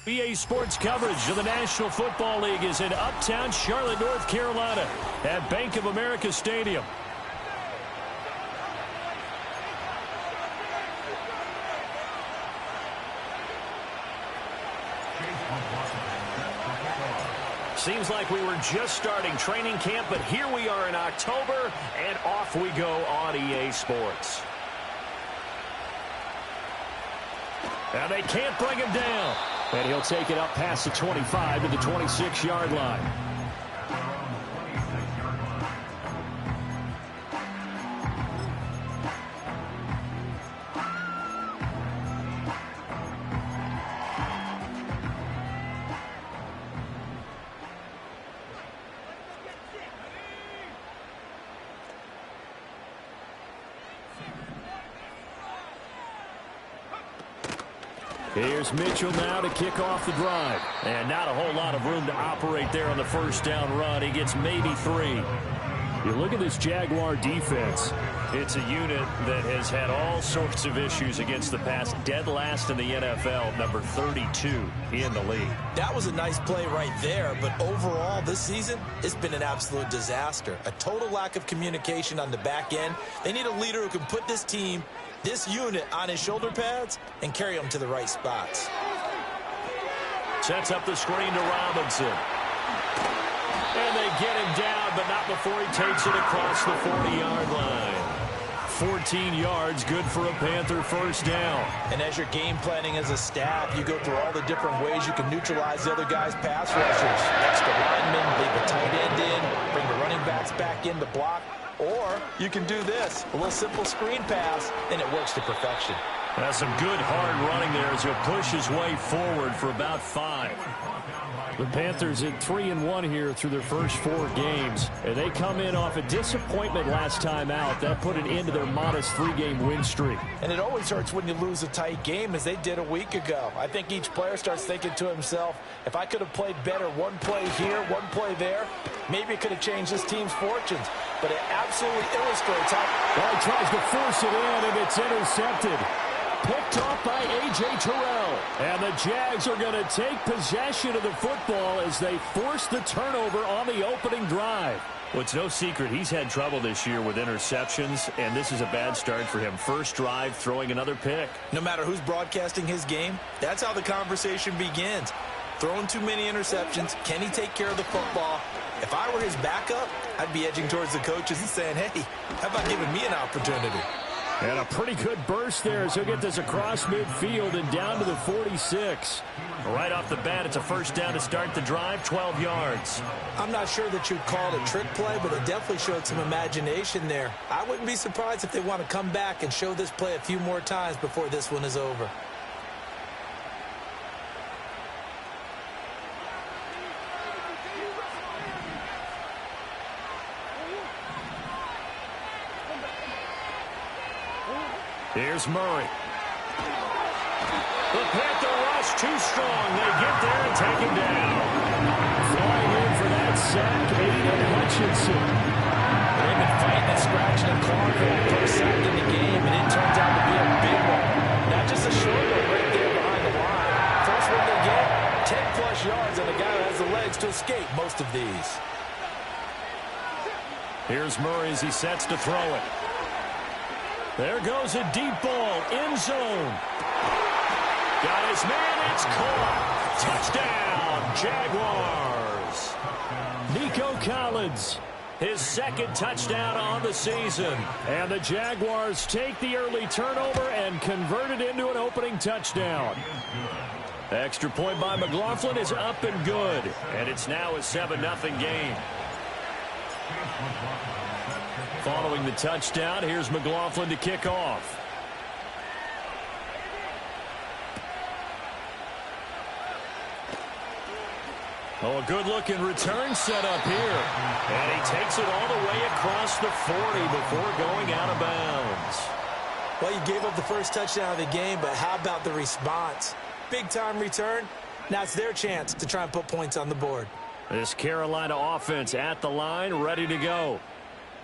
EA Sports coverage of the National Football League is in uptown Charlotte, North Carolina at Bank of America Stadium. Seems like we were just starting training camp, but here we are in October, and off we go on EA Sports. And they can't bring him down. And he'll take it up past the 25 to the 26-yard line. Here's Mitchell now to kick off the drive. And not a whole lot of room to operate there on the first down run. He gets maybe 3. You look at this Jaguar defense. It's a unit that has had all sorts of issues against the pass. Dead last in the NFL, number 32 in the league. That was a nice play right there, but overall this season, it's been an absolute disaster. A total lack of communication on the back end. They need a leader who can put this team, this unit, on his shoulder pads and carry them to the right spots. Sets up the screen to Robinson. And they get him down, but not before he takes it across the 40-yard line. 14 yards, good for a Panther first down. And as you're game planning as a staff, you go through all the different ways you can neutralize the other guy's pass rushers. Extra linemen, leave the tight end in, bring the running backs back in to block. Or you can do this, a little simple screen pass, and it works to perfection. That's some good hard running there as he'll push his way forward for about 5. The Panthers at 3-1 here through their first 4 games. And they come in off a disappointment last time out. That put an end to their modest 3-game win streak. And it always hurts when you lose a tight game, as they did a week ago. I think each player starts thinking to himself, if I could have played better one play here, one play there, maybe it could have changed this team's fortunes. But it absolutely illustrates how... Well, he tries to force it in, and it's intercepted. Picked off by A.J. Terrell. And the Jags are going to take possession of the football as they force the turnover on the opening drive. Well, it's no secret he's had trouble this year with interceptions, and this is a bad start for him. First drive, throwing another pick. No matter who's broadcasting his game, that's how the conversation begins. Throwing too many interceptions, can he take care of the football? If I were his backup, I'd be edging towards the coaches and saying, hey, how about giving me an opportunity? And a pretty good burst there as he'll get this across midfield and down to the 46. Right off the bat, it's a first down to start the drive, 12 yards. I'm not sure that you'd call it a trick play, but it definitely showed some imagination there. I wouldn't be surprised if they want to come back and show this play a few more times before this one is over. Here's Murray. The Panther rush too strong. They get there and take him down. Flying in for that sack, Aiden Hutchinson. They've been fighting and scratching and clawing for that first sack in the game, and it turns out to be a big one. Not just a short one right there behind the line. First one they get, 10-plus yards, and the guy who has the legs to escape most of these. Here's Murray as he sets to throw it. There goes a deep ball, end zone. Got his man, it's caught. Touchdown, Jaguars. Nico Collins, his second touchdown on the season. And the Jaguars take the early turnover and convert it into an opening touchdown. Extra point by McLaughlin is up and good. And it's now a 7-0 game. Following the touchdown, here's McLaughlin to kick off. Oh, a good-looking return set up here. And he takes it all the way across the 40 before going out of bounds. Well, you gave up the first touchdown of the game, but how about the response? Big-time return. Now it's their chance to try and put points on the board. This Carolina offense at the line, ready to go.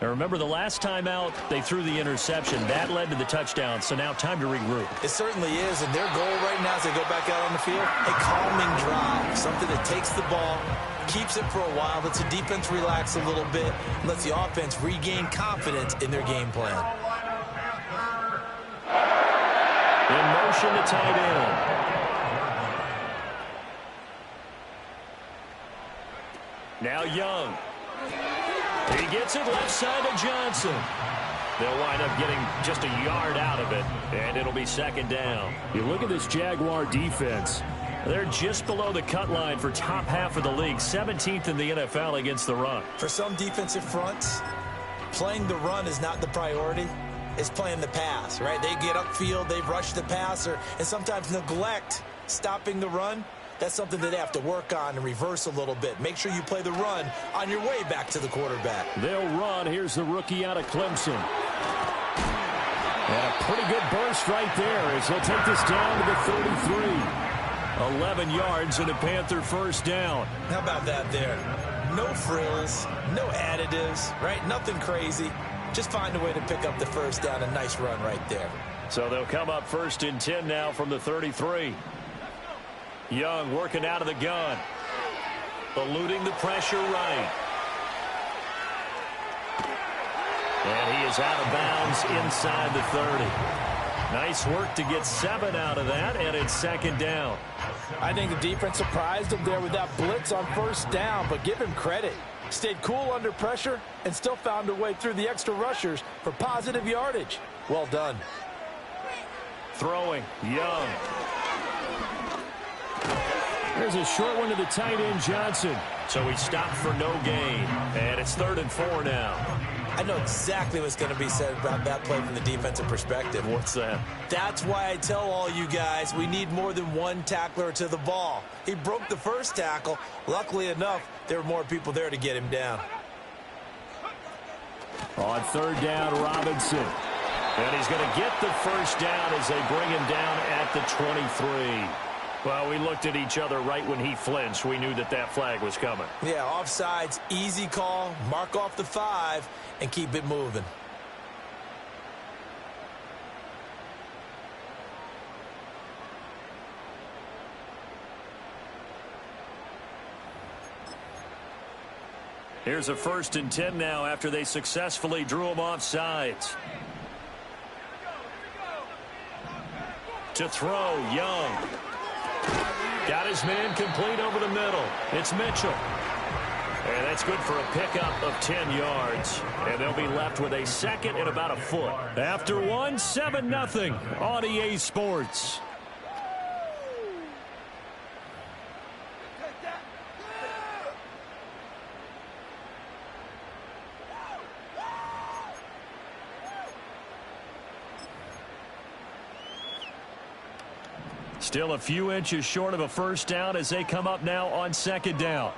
And remember, the last time out, they threw the interception. That led to the touchdown, so now time to regroup. It certainly is, and their goal right now as they go back out on the field, a calming drive, something that takes the ball, keeps it for a while, lets the defense relax a little bit, lets the offense regain confidence in their game plan. In motion to tight end. Now Young. He gets it left side to Johnson. They'll wind up getting just a yard out of it, and it'll be second down. You look at this Jaguar defense. They're just below the cut line for top half of the league, 17th in the NFL against the run. For some defensive fronts, playing the run is not the priority. It's playing the pass, right? They get upfield, they rush the passer, and sometimes neglect stopping the run. That's something that they have to work on and reverse a little bit. Make sure you play the run on your way back to the quarterback. They'll run. Here's the rookie out of Clemson. And a pretty good burst right there as he'll take this down to the 33. 11 yards and a Panther first down. How about that there? No frills, no additives, right? Nothing crazy. Just find a way to pick up the first down. A nice run right there. So they'll come up first and 10 now from the 33. Young working out of the gun. Eluding the pressure right. And he is out of bounds inside the 30. Nice work to get 7 out of that, and it's second down. I think the defense surprised him there with that blitz on first down, but give him credit. Stayed cool under pressure and still found a way through the extra rushers for positive yardage. Well done. Throwing, Young. There's a short one to the tight end, Johnson. So he stopped for no gain. And it's 3rd and 4 now. I know exactly what's going to be said about that play from the defensive perspective. What's that? That's why I tell all you guys we need more than one tackler to the ball. He broke the first tackle. Luckily enough, there were more people there to get him down. On 3rd down, Robinson. And he's going to get the first down as they bring him down at the 23. Well, we looked at each other right when he flinched. We knew that that flag was coming. Yeah, offsides, easy call, mark off the 5, and keep it moving. Here's a 1st and 10 now after they successfully drew him off sides. To throw, Young. Got his man complete over the middle. It's Mitchell. And that's good for a pickup of 10 yards. And they'll be left with a second and about a foot. After 1, 7-0 on EA Sports. Still a few inches short of a first down as they come up now on 2nd down.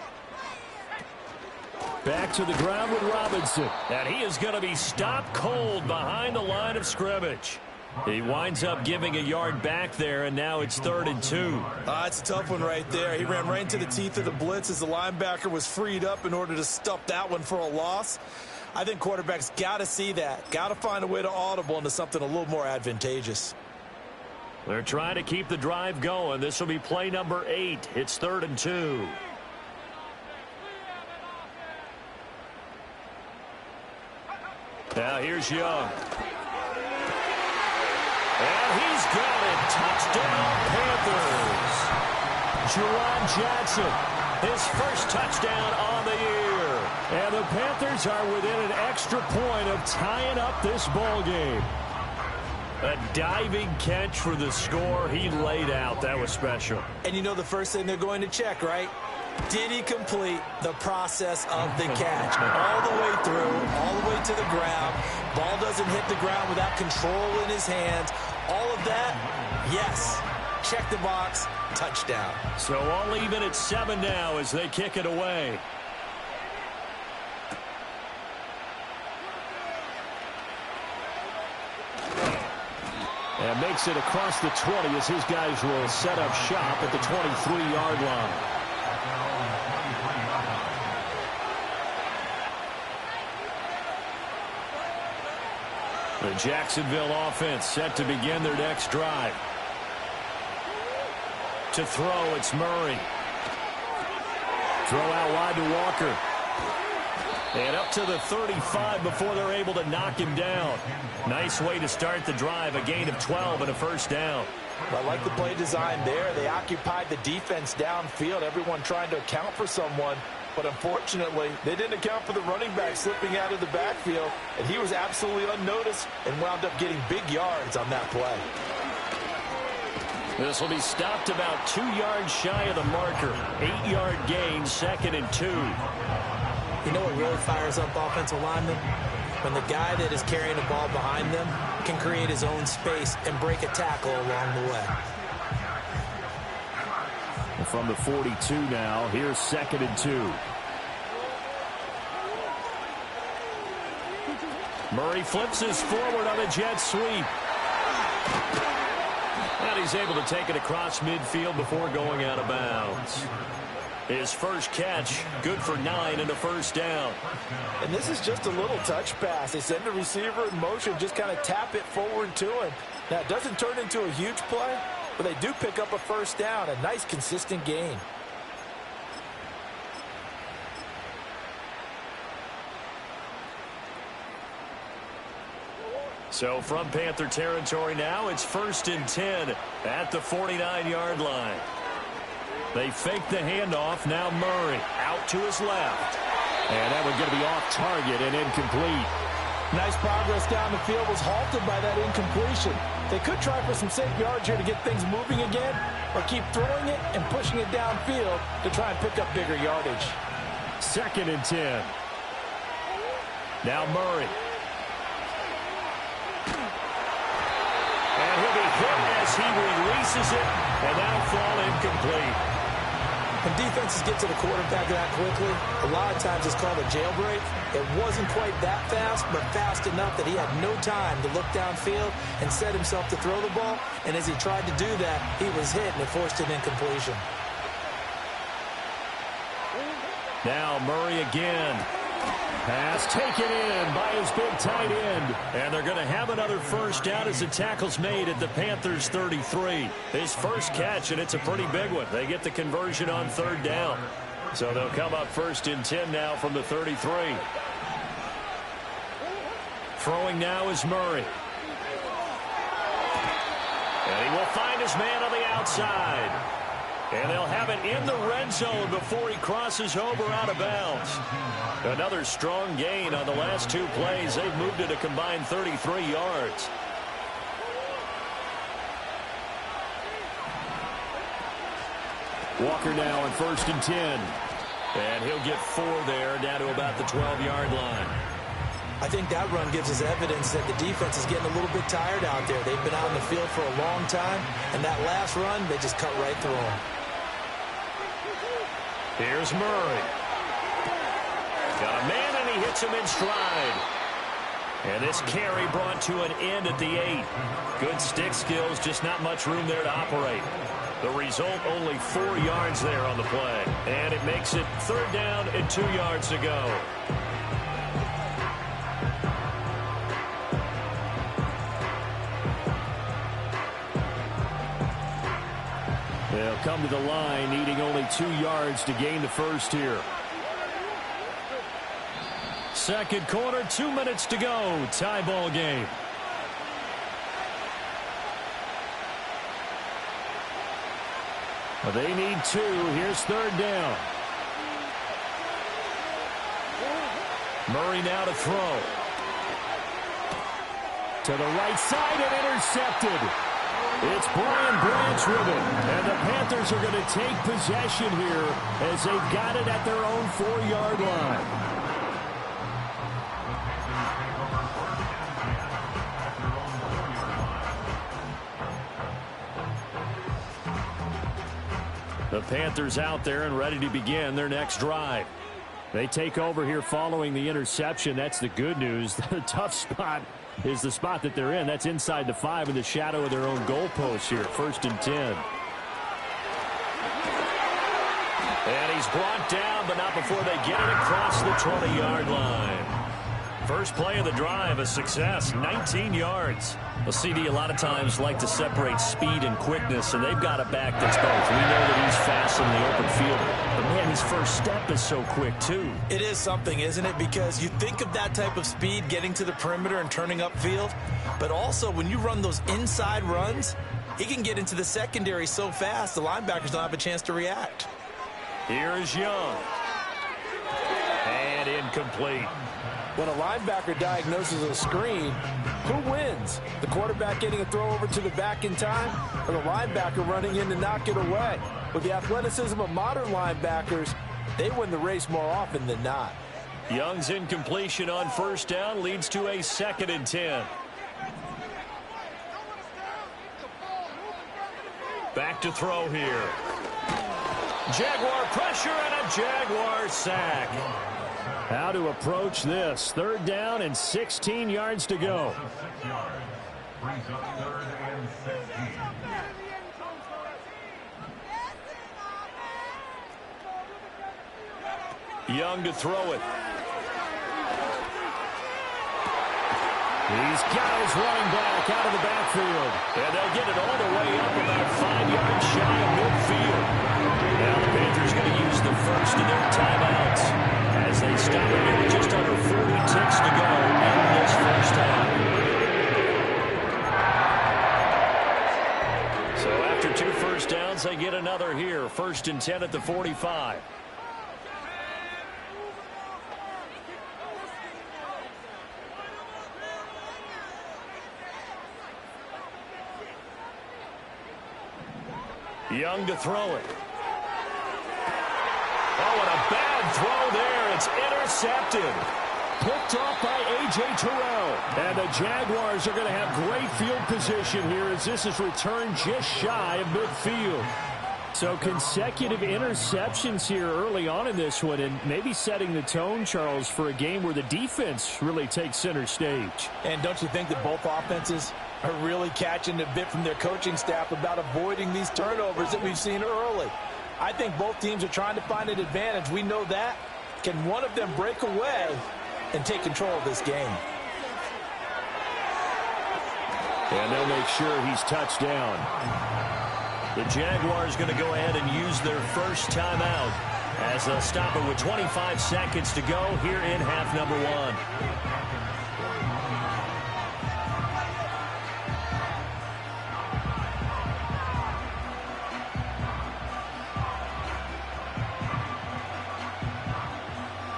Back to the ground with Robinson. And he is going to be stopped cold behind the line of scrimmage. He winds up giving a yard back there, and now it's 3rd and 2. It's a tough one right there. He ran right into the teeth of the blitz as the linebacker was freed up in order to stuff that one for a loss. I think quarterbacks got to see that. Got to find a way to audible into something a little more advantageous. They're trying to keep the drive going. This will be play number 8. It's 3rd and 2. Now here's Young. And he's got it. Touchdown, Panthers. Juwan Johnson, his first touchdown on the year. And the Panthers are within an extra point of tying up this ball game. A diving catch for the score. He laid out. That was special. And you know the first thing they're going to check, right? Did he complete the process of the catch? All the way through, all the way to the ground. Ball doesn't hit the ground without control in his hands. All of that, yes. Check the box, touchdown. So all even at 7 now as they kick it away. And makes it across the 20 as his guys will set up shop at the 23-yard line. The Jacksonville offense set to begin their next drive. To throw, it's Murray. Throw out wide to Walker. And up to the 35 before they're able to knock him down. Nice way to start the drive. A gain of 12 and a first down. I like the play design there. They occupied the defense downfield, everyone trying to account for someone. But unfortunately, they didn't account for the running back slipping out of the backfield, and he was absolutely unnoticed and wound up getting big yards on that play. This will be stopped about 2 yards shy of the marker. 8-yard gain, 2nd and 2. You know what really fires up offensive linemen? When the guy that is carrying the ball behind them can create his own space and break a tackle along the way. From the 42 now, here's 2nd and 2. Murray flips his forward on a jet sweep. And he's able to take it across midfield before going out of bounds. His first catch, good for 9 and a first down. And this is just a little touch pass. They send the receiver in motion, just kind of tap it forward to him. Now, it doesn't turn into a huge play, but they do pick up a first down, a nice consistent gain. So from Panther territory now, it's 1st and 10 at the 49-yard line. They fake the handoff. Now Murray out to his left. And that one's going to be off target and incomplete. Nice progress down the field was halted by that incompletion. They could try for some safe yards here to get things moving again, or keep throwing it and pushing it downfield to try and pick up bigger yardage. 2nd and 10. Now Murray. And he'll be hit as he releases it, and that'll fall incomplete. When defenses get to the quarterback that quickly, a lot of times it's called a jailbreak. It wasn't quite that fast, but fast enough that he had no time to look downfield and set himself to throw the ball. And as he tried to do that, he was hit and it forced an incompletion. Now Murray again. Pass taken in by his big tight end. And they're going to have another first down as the tackle's made at the Panthers' 33. His first catch, and it's a pretty big one. They get the conversion on 3rd down. So they'll come up 1st and 10 now from the 33. Throwing now is Murray. And he will find his man on the outside. And they'll have it in the red zone before he crosses over out of bounds. Another strong gain on the last 2 plays. They've moved it a combined 33 yards. Walker now on 1st and 10. And he'll get 4 there, down to about the 12-yard line. I think that run gives us evidence that the defense is getting a little bit tired out there. They've been out in the field for a long time, and that last run, they just cut right through them. Here's Murray. Got a man, and he hits him in stride. And this carry brought to an end at the 8. Good stick skills, just not much room there to operate. The result, only 4 yards there on the play. And it makes it 3rd down and 2 yards to go. They'll come to the line, needing only 2 yards to gain the first here. Second quarter, 2 minutes to go. Tie ball game. They need 2. Here's 3rd down. Murray now to throw. To the right side and intercepted. It's Brian Branch with it. And the Panthers are going to take possession here as they've got it at their own 4-yard line. The Panthers out there and ready to begin their next drive. They take over here following the interception. That's the good news. The tough spot is the spot that they're in. That's inside the 5 in the shadow of their own goalpost here. 1st and 10. And he's brought down, but not before they get it across the 20-yard line. First play of the drive, a success, 19 yards. Well, CD, a lot of times like to separate speed and quickness, and they've got a back that's both. We know that he's fast in the open field, but man, his first step is so quick, too. It is something, isn't it? Because you think of that type of speed getting to the perimeter and turning upfield, but also when you run those inside runs, he can get into the secondary so fast the linebackers don't have a chance to react. Here's Young. And incomplete. When a linebacker diagnoses a screen, who wins? The quarterback getting a throw over to the back in time, or the linebacker running in to knock it away? With the athleticism of modern linebackers, they win the race more often than not. Young's incompletion on first down leads to a 2nd and 10. Back to throw here. Jaguar pressure and a Jaguar sack. How to approach this. 3rd down and 16 yards to go. Young to throw it. He's got his running back out of the backfield. And they'll get it all the way up about 5 yards shy of midfield. Now the Panthers going to use the first of their timeouts as they stop it with just under 40 ticks to go in this first half. So after 2 first downs, they get another here. 1st and 10 at the 45. Young to throw it. Oh, and a bad throw there. It's intercepted. Picked off by A.J. Terrell. And the Jaguars are going to have great field position here as this is returned just shy of midfield. So consecutive interceptions here early on in this one, and maybe setting the tone, Charles, for a game where the defense really takes center stage. And don't you think that both offenses are really catching a bit from their coaching staff about avoiding these turnovers that we've seen early? I think both teams are trying to find an advantage. We know that. Can one of them break away and take control of this game? And they'll make sure he's touched down. The Jaguars going to go ahead and use their first timeout as they'll stop it with 25 seconds to go here in half number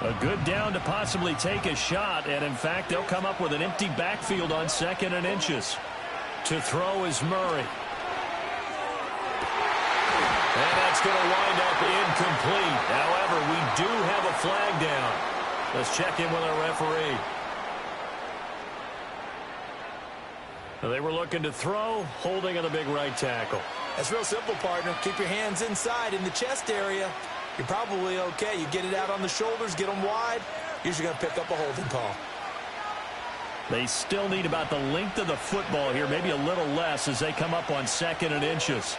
1. A good down to possibly take a shot, and in fact, they'll come up with an empty backfield on 2nd and inches. To throw is Murray. And that's going to wind up incomplete. However, we do have a flag down. Let's check in with our referee. They were looking to throw, holding on the big right tackle. That's real simple, partner. Keep your hands inside in the chest area. You're probably okay. You get it out on the shoulders, get them wide. Usually going to pick up a holding call. They still need about the length of the football here, maybe a little less as they come up on 2nd and inches.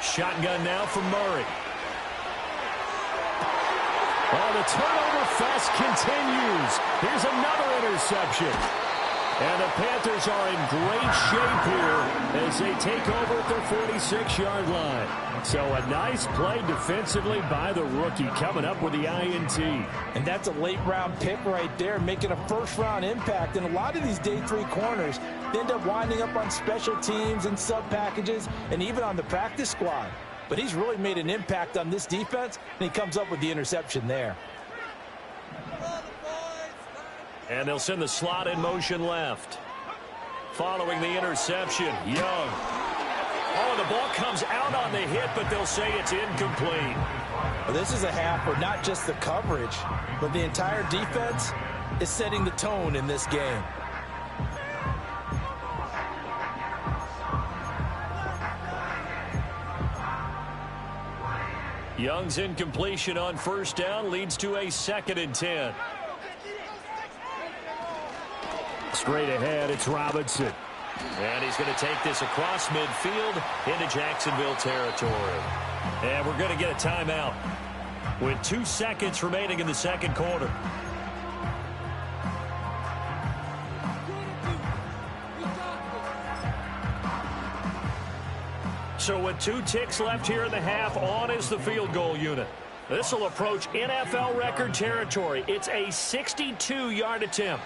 Shotgun now from Murray. Oh, the turnover fest continues. Here's another interception. And the Panthers are in great shape here as they take over at their 46-yard line. So a nice play defensively by the rookie coming up with the INT. And that's a late-round pick right there, making a first-round impact. And a lot of these day 3 corners end up winding up on special teams and sub-packages and even on the practice squad. But he's really made an impact on this defense, and he comes up with the interception there. And they'll send the slot in motion left. Following the interception, Young. Oh, the ball comes out on the hit, but they'll say it's incomplete. Well, this is a half where not just the coverage, but the entire defense is setting the tone in this game. Young's incompletion on first down leads to a 2nd and 10. Straight ahead, it's Robinson. And he's going to take this across midfield into Jacksonville territory. And we're going to get a timeout with 2 seconds remaining in the second quarter. So with 2 ticks left here in the half, on is the field goal unit. This will approach NFL record territory. It's a 62-yard attempt.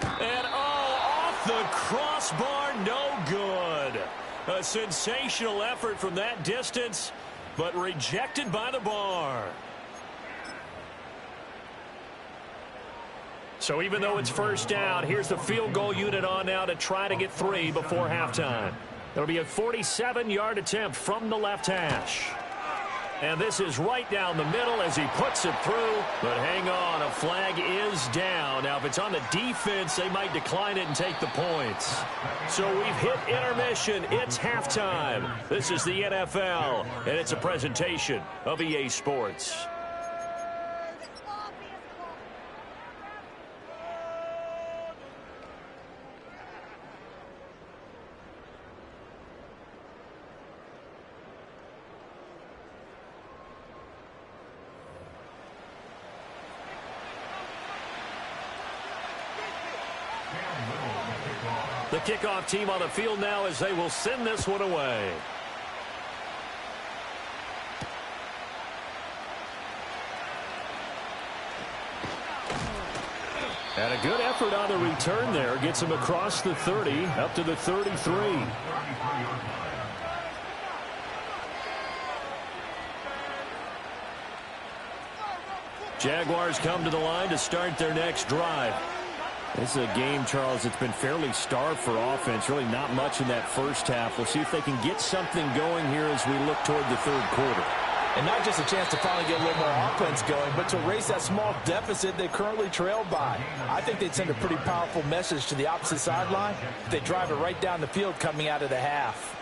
And off the crossbar, no good. A sensational effort from that distance, but rejected by the bar. So even though it's first down, here's the field goal unit on now to try to get 3 before halftime. It'll be a 47-yard attempt from the left hash. And this is right down the middle as he puts it through. But hang on, a flag is down. Now, if it's on the defense, they might decline it and take the points. So we've hit intermission. It's halftime. This is the NFL, and it's a presentation of EA Sports. The kickoff team on the field now as they will send this one away. And a good effort on the return there. Gets him across the 30, up to the 33. Jaguars come to the line to start their next drive. This is a game, Charles, that's been fairly starved for offense. Really not much in that first half. We'll see if they can get something going here as we look toward the third quarter. And not just a chance to finally get a little more offense going, but to erase that small deficit they currently trailed by. I think they'd send a pretty powerful message to the opposite sideline if they drive it right down the field coming out of the half.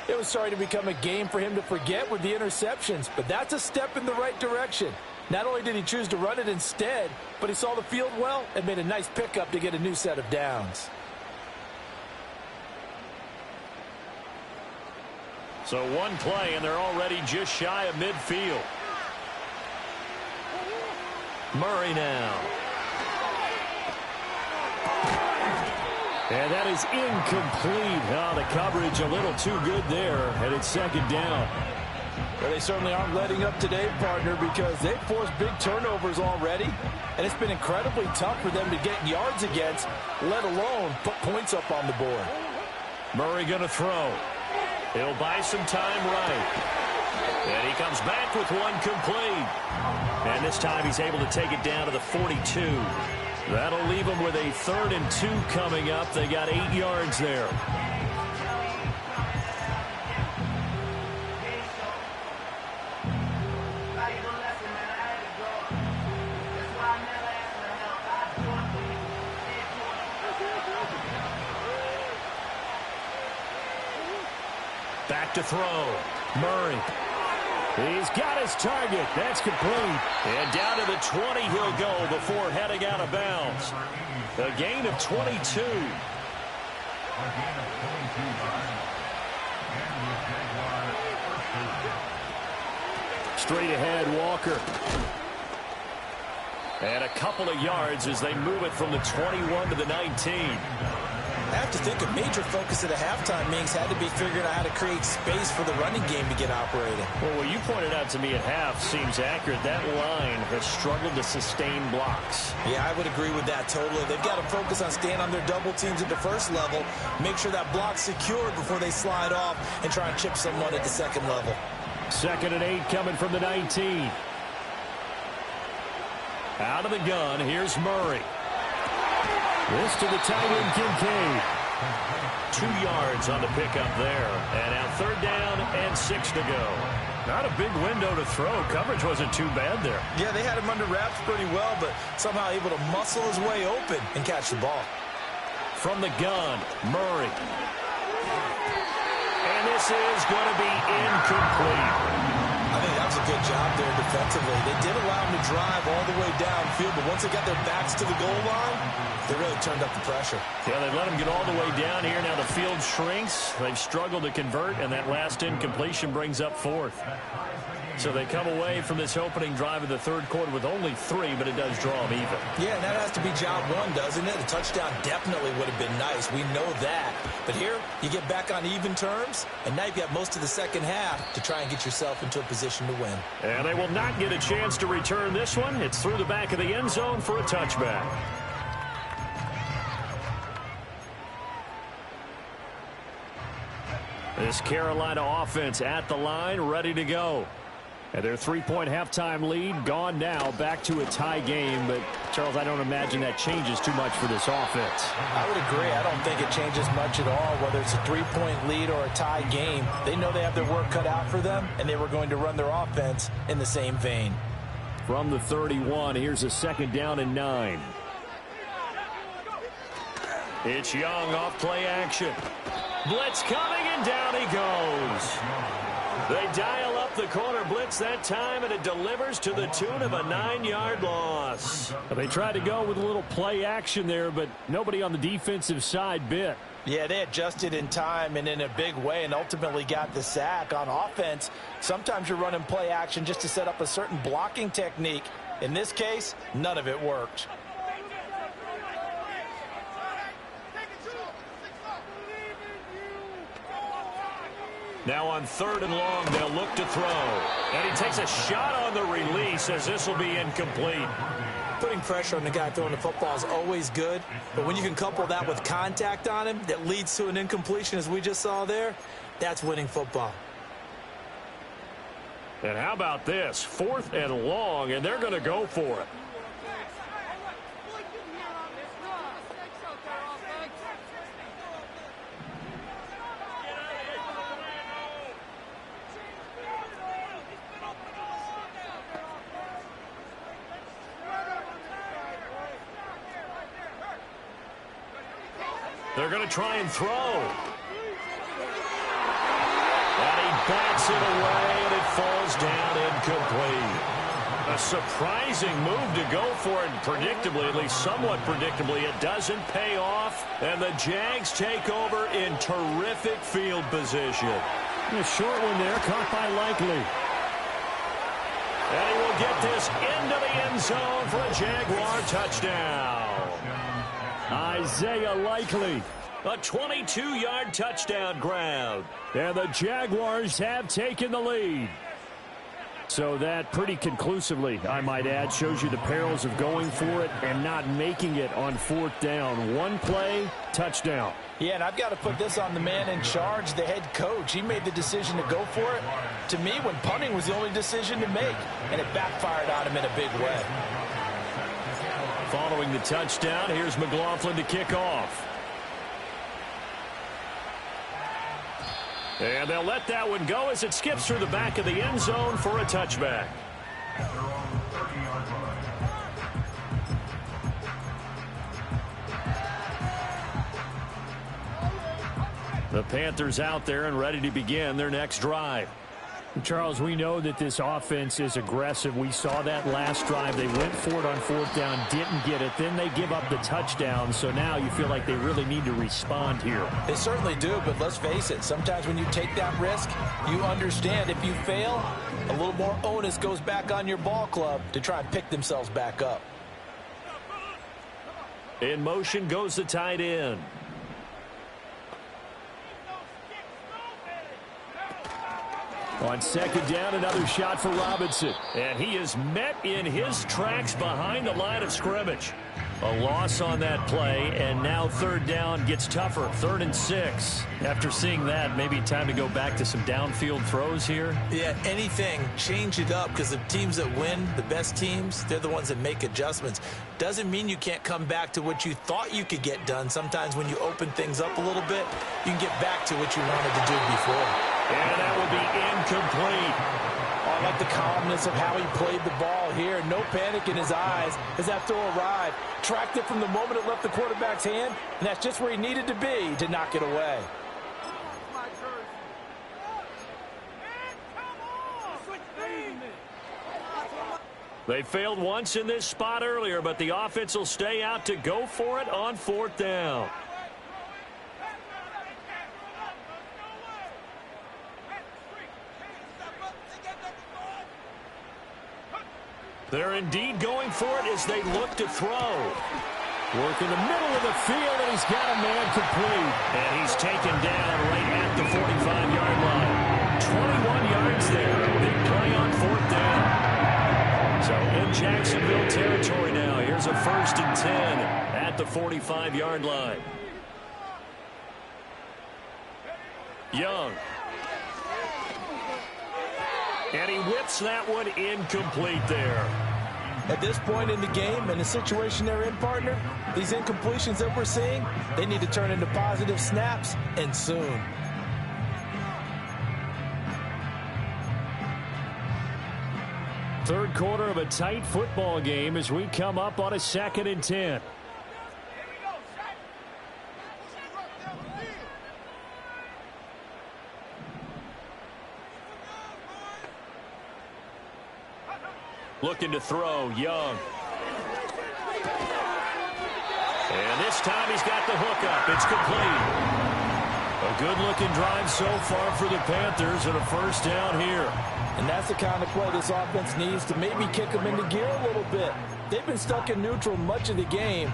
It was starting to become a game for him to forget with the interceptions, but that's a step in the right direction. Not only did he choose to run it instead, but he saw the field well and made a nice pickup to get a new set of downs. So one play, and they're already just shy of midfield. Murray now. And that is incomplete. Oh, the coverage a little too good there, and it's second down. Well, they certainly aren't letting up today, partner, because they've forced big turnovers already, and it's been incredibly tough for them to get yards against, let alone put points up on the board. Murray going to throw. He'll buy some time right. And he comes back with one complete. And this time he's able to take it down to the 42. That'll leave them with a 3rd and 2 coming up. They got 8 yards there. Back to throw. Murray. He's got his target. That's complete. And down to the 20 he'll go before heading out of bounds. A gain of 22. Straight ahead, Walker. And a couple of yards as they move it from the 21 to the 19. I have to think a major focus at a halftime means had to be figuring out how to create space for the running game to get operating. Well, what you pointed out to me at half seems accurate. That line has struggled to sustain blocks. Yeah, I would agree with that totally. They've got to focus on staying on their double teams at the first level, make sure that block's secured before they slide off and try and chip someone at the second level. 2nd and 8 coming from the 19. Out of the gun, here's Murray. This to the tight end, Kincaid. 2 yards on the pickup there. And now 3rd down and 6 to go. Not a big window to throw. Coverage wasn't too bad there. Yeah, they had him under wraps pretty well, but somehow able to muscle his way open and catch the ball. From the gun, Murray. And this is going to be incomplete. I think that was a good job there defensively. They did allow him to drive all the way downfield, but once they got their backs to the goal line, They really turned up the pressure. Yeah, they let them get all the way down here. Now the field shrinks. They've struggled to convert, and that last incompletion brings up fourth. So they come away from this opening drive of the third quarter with only 3, but it does draw them even. Yeah, and that has to be job one, doesn't it? A touchdown definitely would have been nice. We know that. But here, you get back on even terms, and now you've got most of the second half to try and get yourself into a position to win. And they will not get a chance to return this one. It's through the back of the end zone for a touchback. This Carolina offense at the line, ready to go. And their 3-point halftime lead gone now, back to a tie game. But, Charles, I don't imagine that changes too much for this offense. I would agree. I don't think it changes much at all, whether it's a 3-point lead or a tie game. They know they have their work cut out for them, and they were going to run their offense in the same vein. From the 31, here's a 2nd down and 9. It's Young off play action. Blitz coming, and down he goes. They dial up the corner blitz that time, and it delivers to the tune of a 9-yard loss. They tried to go with a little play action there, but nobody on the defensive side bit. Yeah, they adjusted in time and in a big way and ultimately got the sack. On offense, sometimes you're running play action just to set up a certain blocking technique. In this case, none of it worked. Now on 3rd and long, they'll look to throw. And he takes a shot on the release as this will be incomplete. Putting pressure on the guy throwing the football is always good, but when you can couple that with contact on him that leads to an incompletion, as we just saw there, that's winning football. And how about this? 4th and long, and they're going to go for it. They're going to try and throw. And he bats it away, and it falls down incomplete. A surprising move to go for it, and predictably, at least somewhat predictably, it doesn't pay off. And the Jags take over in terrific field position. A short one there, caught by Likely. And he will get this into the end zone for a Jaguar touchdown. Isaiah Likely, a 22-yard touchdown grab. And the Jaguars have taken the lead. So that pretty conclusively, I might add, shows you the perils of going for it and not making it on 4th down. One play, touchdown. Yeah, and I've got to put this on the man in charge, the head coach. He made the decision to go for it. To me, when punting was the only decision to make, and it backfired on him in a big way. Following the touchdown, here's McLaughlin to kick off. And they'll let that one go as it skips through the back of the end zone for a touchback. The Panthers out there and ready to begin their next drive. Charles, we know that this offense is aggressive. We saw that last drive. They went for it on 4th down, didn't get it. Then they give up the touchdown. So now you feel like they really need to respond here. They certainly do, but let's face it. Sometimes when you take that risk, you understand if you fail, a little more onus goes back on your ball club to try and pick themselves back up. In motion goes the tight end. On 2nd down, another shot for Robinson. And he is met in his tracks behind the line of scrimmage. A loss on that play, and now 3rd down gets tougher. 3rd and 6. After seeing that, maybe time to go back to some downfield throws here. Yeah, anything. Change it up, because the teams that win, the best teams, they're the ones that make adjustments. Doesn't mean you can't come back to what you thought you could get done. Sometimes when you open things up a little bit, you can get back to what you wanted to do before. And that will be incomplete. I like the calmness of how he played the ball here. No panic in his eyes as that throw arrived. Tracked it from the moment it left the quarterback's hand, and that's just where he needed to be to knock it away. They failed once in this spot earlier, but the offense will stay out to go for it on 4th down. They're indeed going for it as they look to throw. Work in the middle of the field, and he's got a man complete. And he's taken down right at the 45-yard line. 21 yards there. Big play on 4th down. So in Jacksonville territory now. Here's a 1st and 10 at the 45-yard line. Young. And he whips that one incomplete there. At this point in the game and the situation they're in, partner, these incompletions that we're seeing, they need to turn into positive snaps, and soon. Third quarter of a tight football game as we come up on a 2nd and 10. Looking to throw, Young. And this time he's got the hook up. It's complete. A good-looking drive so far for the Panthers and a 1st down here. And that's the kind of play this offense needs to maybe kick them into gear a little bit. They've been stuck in neutral much of the game.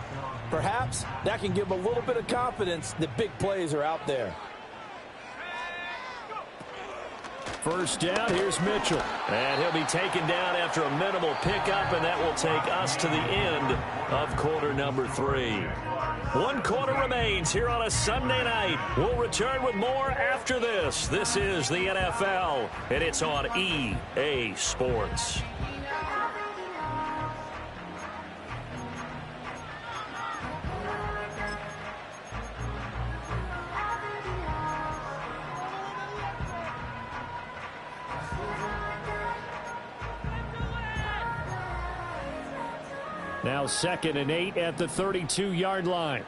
Perhaps that can give them a little bit of confidence that big plays are out there. 1st down, here's Mitchell. And he'll be taken down after a minimal pickup, and that will take us to the end of quarter number 3. 1 quarter remains here on a Sunday night. We'll return with more after this. This is the NFL, and it's on EA Sports. Now 2nd and 8 at the 32-yard line.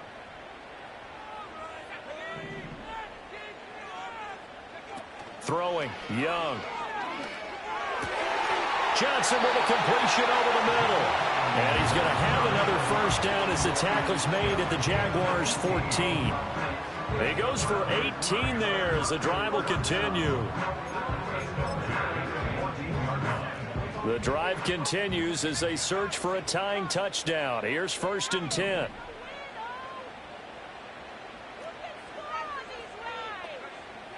Throwing, Young. Johnson with a completion over the middle. And he's going to have another 1st down as the tackle's made at the Jaguars' 14. He goes for 18 there as the drive will continue. The drive continues as they search for a tying touchdown. Here's 1st and 10.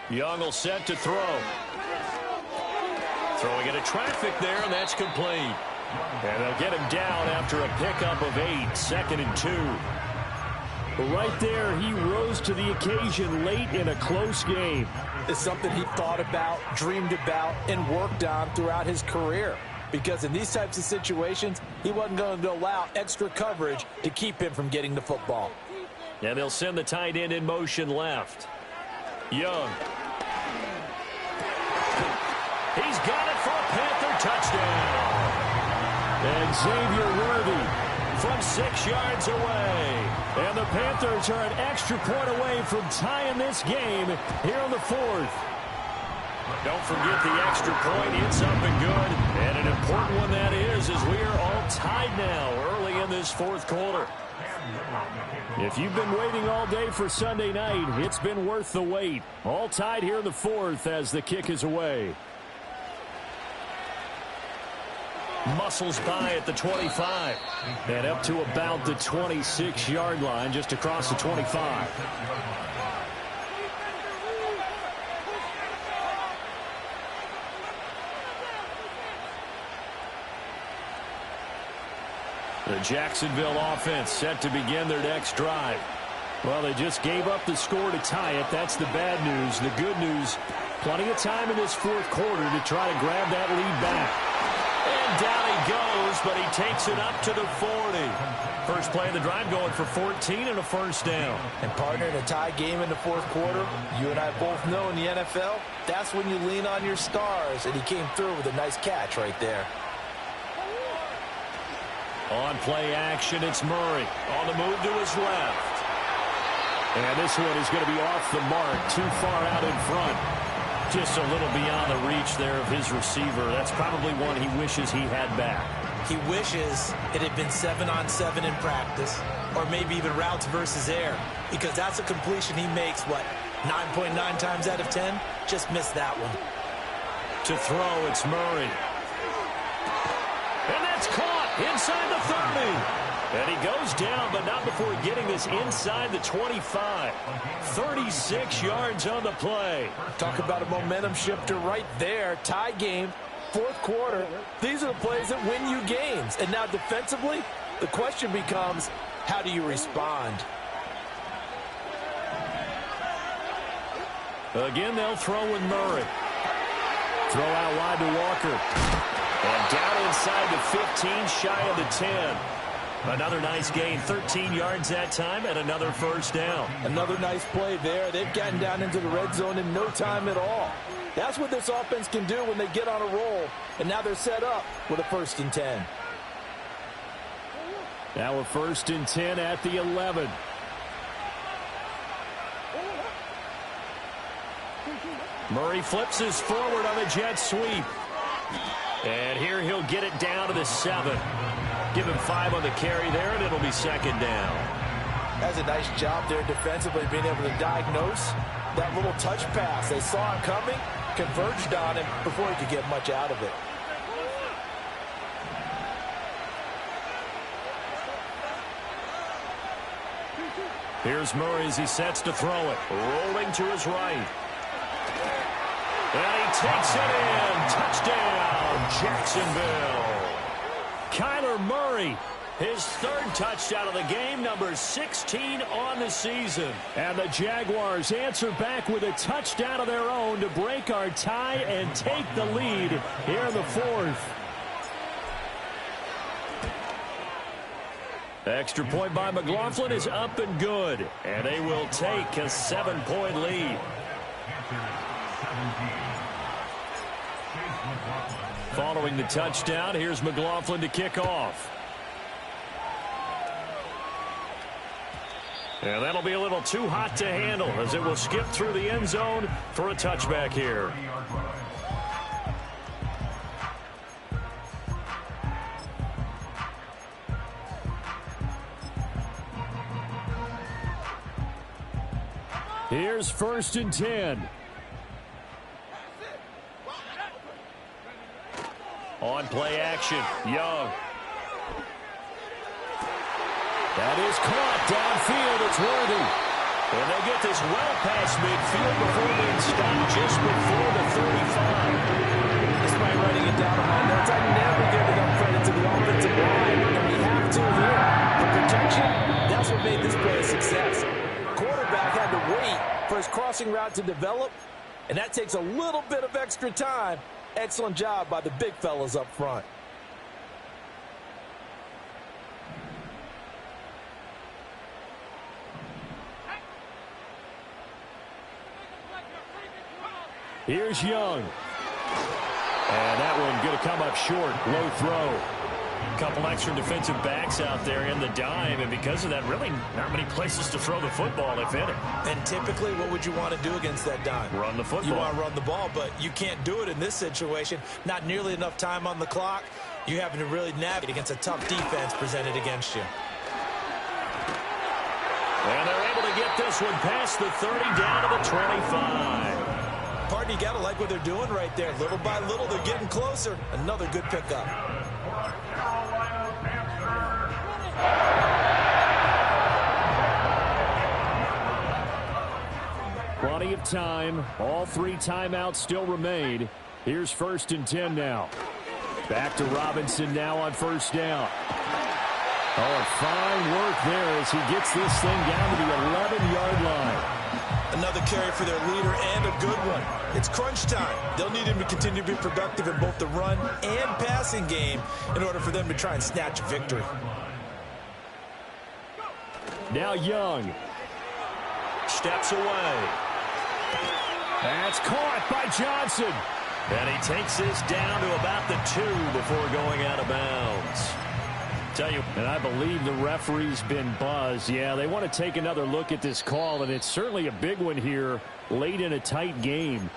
Young will set to throw. Throwing into traffic there, and that's complete. And they'll get him down after a pickup of 8, 2nd and 2. Right there, he rose to the occasion late in a close game. It's something he thought about, dreamed about, and worked on throughout his career. Because in these types of situations, he wasn't going to allow extra coverage to keep him from getting the football. And they'll send the tight end in motion left. Young. He's got it for a Panther touchdown. And Xavier Worthy from 6 yards away. And the Panthers are an extra point away from tying this game here on the 4th. Don't forget the extra point. It's up and good. And an important one that is, as we are all tied now early in this 4th quarter. If you've been waiting all day for Sunday night, it's been worth the wait. All tied here in the 4th as the kick is away. Muscles by at the 25. And up to about the 26-yard line, just across the 25. The Jacksonville offense set to begin their next drive. Well, they just gave up the score to tie it. That's the bad news. The good news, plenty of time in this 4th quarter to try to grab that lead back. And down he goes, but he takes it up to the 40. First play of the drive going for 14 and a 1st down. And partner, in a tie game in the 4th quarter, you and I both know in the NFL, that's when you lean on your stars. And he came through with a nice catch right there. On play action, it's Murray. On the move to his left. And this one is going to be off the mark, too far out in front. Just a little beyond the reach there of his receiver. That's probably one he wishes he had back. He wishes it had been 7-on-7 in practice, or maybe even routes versus air, because that's a completion he makes, 9.9 times out of 10? Just missed that one. To throw, it's Murray. And that's caught inside the 30. And he goes down, but not before getting this inside the 25. 36 yards on the play. Talk about a momentum shifter right there. Tie game, fourth quarter. These are the plays that win you games. And now defensively, the question becomes, how do you respond? Again, they'll throw with Murray. Throw out wide to Walker. And down inside the 15, shy of the 10. Another nice gain, 13 yards that time, and another first down. Another nice play there. They've gotten down into the red zone in no time at all. That's what this offense can do when they get on a roll. And now they're set up with a 1st and 10. Now a 1st and 10 at the 11. Murray flips his forward on the jet sweep. And here he'll get it down to the 7. Give him 5 on the carry there, and it'll be 2nd down. That's a nice job there defensively, being able to diagnose that little touch pass. They saw it coming, converged on him before he could get much out of it. Here's Murray as he sets to throw it. Rolling to his right. And he takes it in. Touchdown, Jacksonville. Kyler Murray, his 3rd touchdown of the game, number 16 on the season. And the Jaguars answer back with a touchdown of their own to break our tie and take the lead here in the 4th. Extra point by McLaughlin is up and good. And they will take a 7-point lead. Following the touchdown, here's McLaughlin to kick off. And that'll be a little too hot to handle as it will skip through the end zone for a touchback here. Here's 1st and 10. On play action, Young. That is caught downfield. It's Worthy. And they get this well past midfield before being stopped just before the 35. Despite writing it down on my notes, I never give enough credit to the offensive line. And we have to here. The protection, that's what made this play a success. Quarterback had to wait for his crossing route to develop, and that takes a little bit of extra time. Excellent job by the big fellas up front. Here's Young. And that one going to come up short. Low throw. A couple extra defensive backs out there in the dime, and because of that, really not many places to throw the football, if any. And typically, what would you want to do against that dime? Run the football. You want to run the ball, but you can't do it in this situation. Not nearly enough time on the clock. You're having to really navigate against a tough defense presented against you. And they're able to get this one past the 30 down to the 25. Partner, you got to like what they're doing right there. Little by little, they're getting closer. Another good pickup. Plenty of time. All 3 timeouts still remain. Here's 1st and 10 now. Back to Robinson now on 1st down. Oh, fine work there as he gets this thing down to the 11-yard line. Another carry for their leader and a good one. It's crunch time. They'll need him to continue to be productive in both the run and passing game in order for them to try and snatch a victory. Now Young steps away. That's caught by Johnson. And he takes this down to about the 2 before going out of bounds. Tell you, and I believe the referee's been buzzed. Yeah, they want to take another look at this call, and it's certainly a big one here late in a tight game.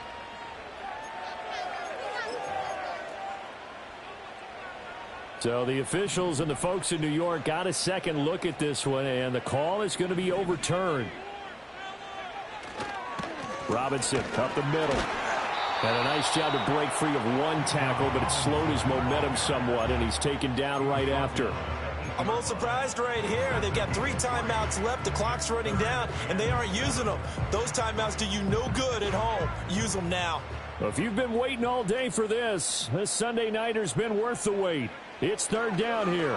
So the officials and the folks in New York got a second look at this one, and the call is going to be overturned. Robinson up the middle. And a nice job to break free of one tackle, but it slowed his momentum somewhat, and he's taken down right after. I'm a little surprised right here. They've got 3 timeouts left. The clock's running down, and they aren't using them. Those timeouts do you no good at home. Use them now. Well, if you've been waiting all day for this Sunday nighter's been worth the wait. It's third down here.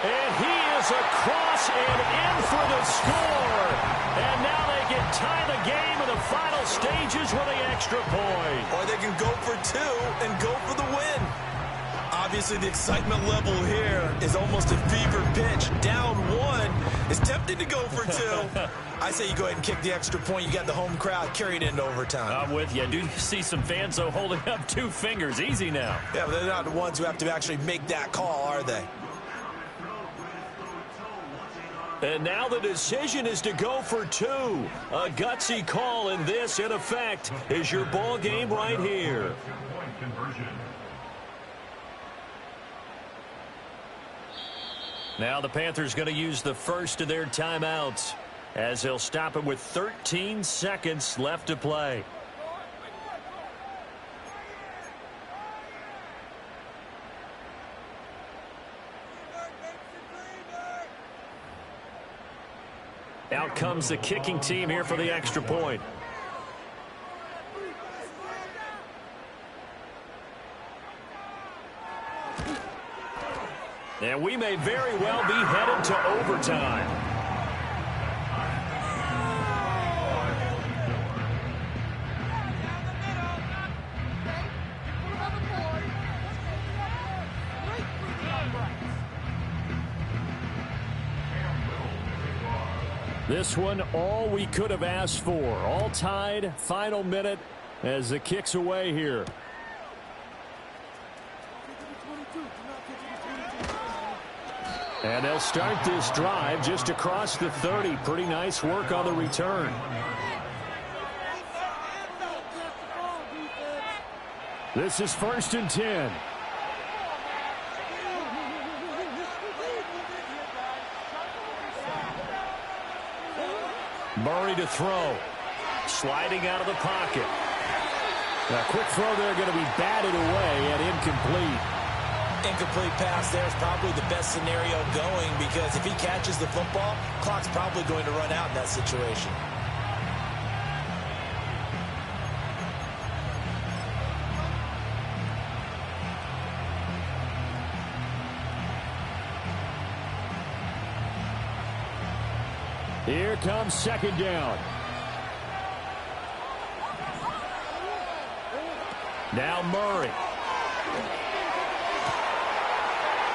And he is across and in for the score. And now they can tie the game in the final stages with the extra point. Or they can go for 2 and go for the win. Obviously, the excitement level here is almost a fever pitch. Down 1 is tempted to go for 2. I say you go ahead and kick the extra point. You got the home crowd carried into overtime. I'm with you. I do see some fans, though, holding up 2 fingers. Easy now. Yeah, but they're not the ones who have to actually make that call, are they? And now the decision is to go for 2. A gutsy call, and this, in effect, is your ball game right here. Now the Panthers going to use the first of their timeouts as they'll stop it with 13 seconds left to play. Out comes the kicking team here for the extra point. And we may very well be headed to overtime. This one, all we could have asked for. All tied, final minute as the kick's away here. And they'll start this drive just across the 30. Pretty nice work on the return. This is 1st and 10. Murray to throw. Sliding out of the pocket. A quick throw there going to be batted away and incomplete. Incomplete pass there is probably the best scenario going because if he catches the football, clock's probably going to run out in that situation. Here comes 2nd down. Now Murray.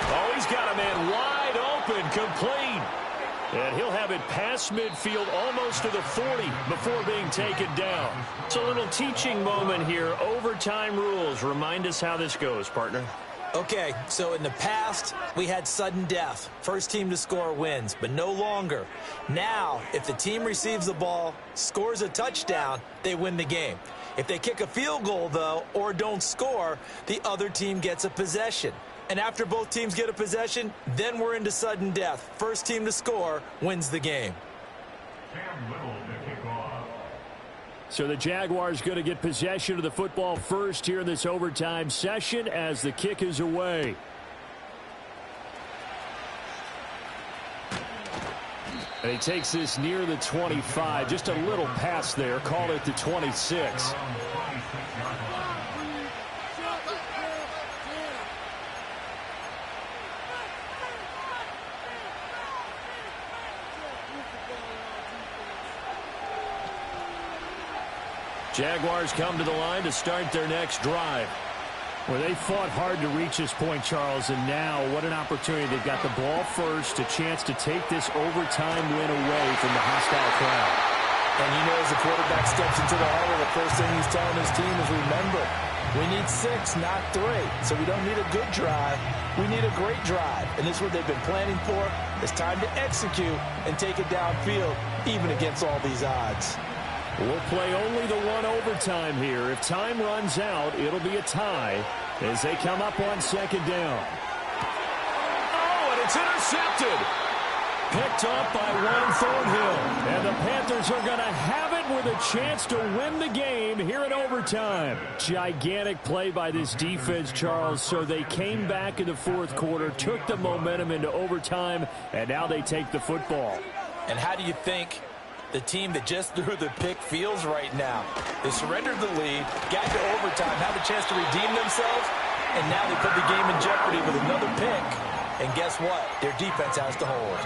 Oh, he's got a man wide open, complete. And he'll have it past midfield almost to the 40 before being taken down. It's a little teaching moment here. Overtime rules. Remind us how this goes, partner. Okay, so in the past, we had sudden death. First team to score wins, but no longer. Now, if the team receives the ball, scores a touchdown, they win the game. If they kick a field goal, though, or don't score, the other team gets a possession. And after both teams get a possession, then we're into sudden death. First team to score wins the game. So the Jaguars going to get possession of the football first here in this overtime session as the kick is away. And he takes this near the 25. Just a little pass there. Call it the 26. Jaguars come to the line to start their next drive. Well, they fought hard to reach this point, Charles, and now what an opportunity. They've got the ball first, a chance to take this overtime win away from the hostile crowd. And you know, as the quarterback steps into the huddle, the first thing he's telling his team is, remember, we need 6, not 3. So we don't need a good drive. We need a great drive. And this is what they've been planning for. It's time to execute and take it downfield, even against all these odds. We'll play only the one overtime here. If time runs out, it'll be a tie. as they come up on second down. Oh, and it's intercepted. Picked up by Juan Thornhill. And the Panthers are going to have it with a chance to win the game here in overtime. Gigantic play by this defense, Charles. So they came back in the fourth quarter, took the momentum into overtime, and now they take the football. And how do you think the team that just threw the pick feels right now? They surrendered the lead, got to overtime, had the chance to redeem themselves, and now they put the game in jeopardy with another pick. And guess what? Their defense has to hold.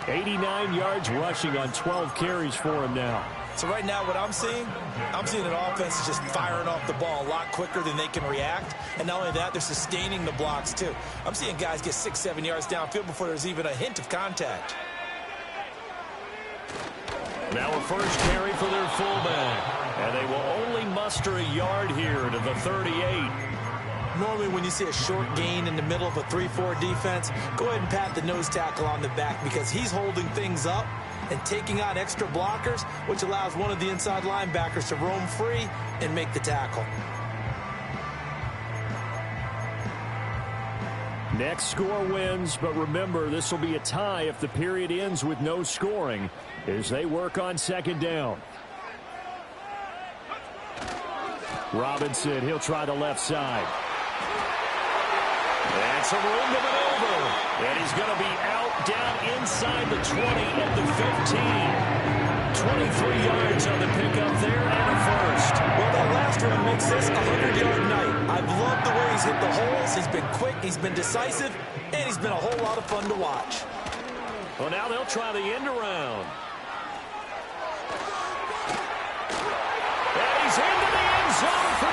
89 yards rushing on 12 carries for him now. So right now what I'm seeing an offense is just firing off the ball a lot quicker than they can react. And not only that, they're sustaining the blocks too. I'm seeing guys get 6-7 yards downfield before there's even a hint of contact. Now a first carry for their fullback. And they will only muster a yard here to the 38. Normally when you see a short gain in the middle of a 3-4 defense, go ahead and pat the nose tackle on the back because he's holding things up and taking out extra blockers, which allows one of the inside linebackers to roam free and make the tackle. Next score wins, but remember, this will be a tie if the period ends with no scoring as they work on second down. Robinson, he'll try the left side. And some room to maneuver. And he's going to be out down inside the 20 at the 15. 23 yards on the pickup there and a first. Well, that last run makes this a 100-yard night. I've loved the way he's hit the holes. He's been quick, he's been decisive, and he's been a whole lot of fun to watch. Well, now they'll try the end around. And he's into the end zone for